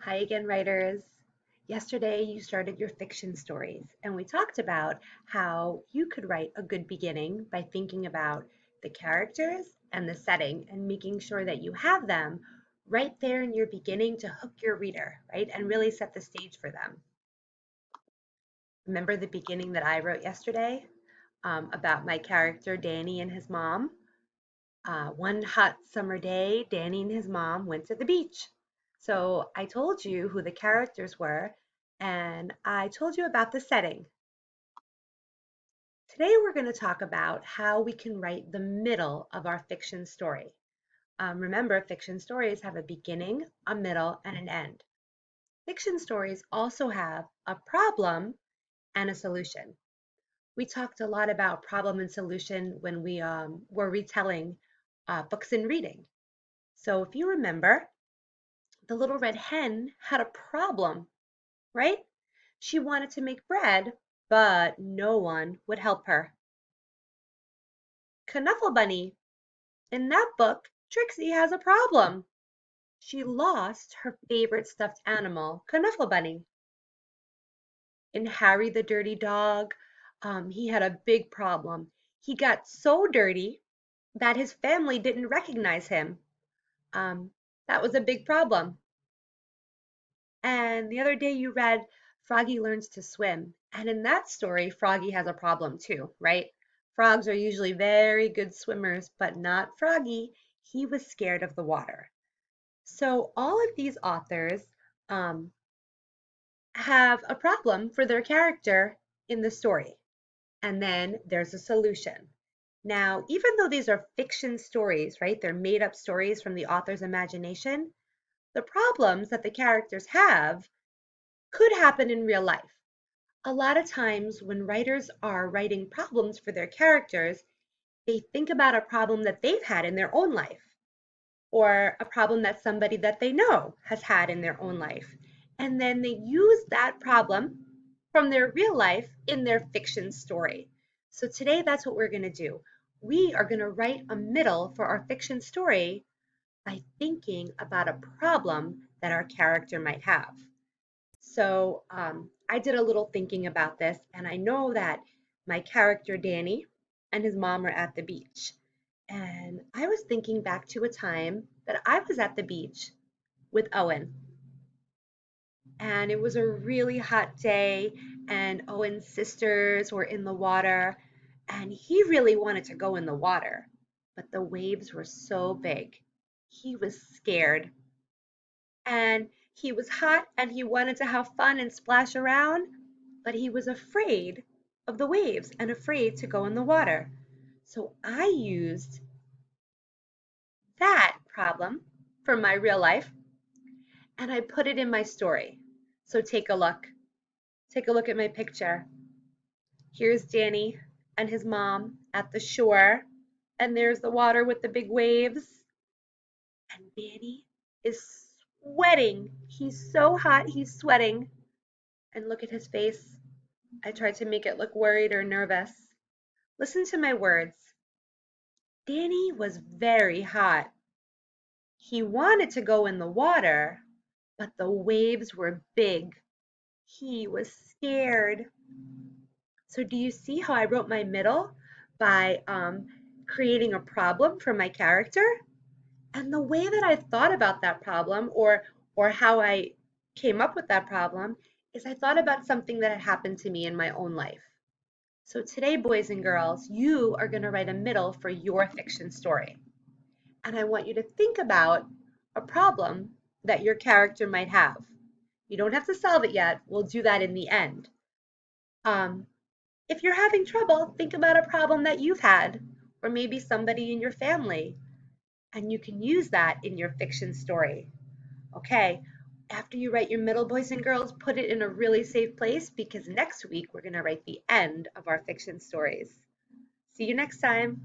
Hi again, writers. Yesterday, you started your fiction stories, and we talked about how you could write a good beginning by thinking about the characters and the setting and making sure that you have them right there in your beginning to hook your reader, right? And really set the stage for them. Remember the beginning that I wrote yesterday about my character, Danny, and his mom? One hot summer day, Danny and his mom went to the beach. So I told you who the characters were, and I told you about the setting. Today we're going to talk about how we can write the middle of our fiction story. Remember, fiction stories have a beginning, a middle, and an end. Fiction stories also have a problem and a solution. We talked a lot about problem and solution when we were retelling books and reading. So if you remember, the little red hen had a problem, right? She wanted to make bread, but no one would help her. Knuffle Bunny. In that book, Trixie has a problem. She lost her favorite stuffed animal, Knuffle Bunny. In Harry the Dirty Dog, he had a big problem. He got so dirty that his family didn't recognize him. Um, that was a big problem. And the other day you read Froggy Learns to Swim. And in that story, Froggy has a problem too, right? Frogs are usually very good swimmers, but not Froggy. He was scared of the water. So all of these authors um, have a problem for their character in the story. And then there's a solution. Now, even though these are fiction stories, right? They're made up stories from the author's imagination. The problems that the characters have could happen in real life. A lot of times when writers are writing problems for their characters, they think about a problem that they've had in their own life or a problem that somebody that they know has had in their own life. And then they use that problem from their real life in their fiction story. So today that's what we're going to do. We are going to write a middle for our fiction story by thinking about a problem that our character might have. So I did a little thinking about this, and I know that my character Danny and his mom are at the beach. And I was thinking back to a time that I was at the beach with Owen. And it was a really hot day, and Owen's sisters were in the water, and he really wanted to go in the water, but the waves were so big. He was scared and he was hot and he wanted to have fun and splash around, but he was afraid of the waves and afraid to go in the water. So I used that problem from my real life and I put it in my story. So take a look. Take a look at my picture. Here's Danny and his mom at the shore, and there's the water with the big waves. And Danny is sweating. He's so hot, he's sweating. And look at his face. I tried to make it look worried or nervous. Listen to my words. Danny was very hot. He wanted to go in the water, but the waves were big. He was scared. So do you see how I wrote my middle by creating a problem for my character? And the way that I thought about that problem or how I came up with that problem is I thought about something that had happened to me in my own life. So today, boys and girls, you are going to write a middle for your fiction story. And I want you to think about a problem that your character might have. You don't have to solve it yet. We'll do that in the end. Um, if you're having trouble, think about a problem that you've had, or maybe somebody in your family, and you can use that in your fiction story. Okay, after you write your middle, boys and girls, put it in a really safe place because next week we're going to write the end of our fiction stories. See you next time.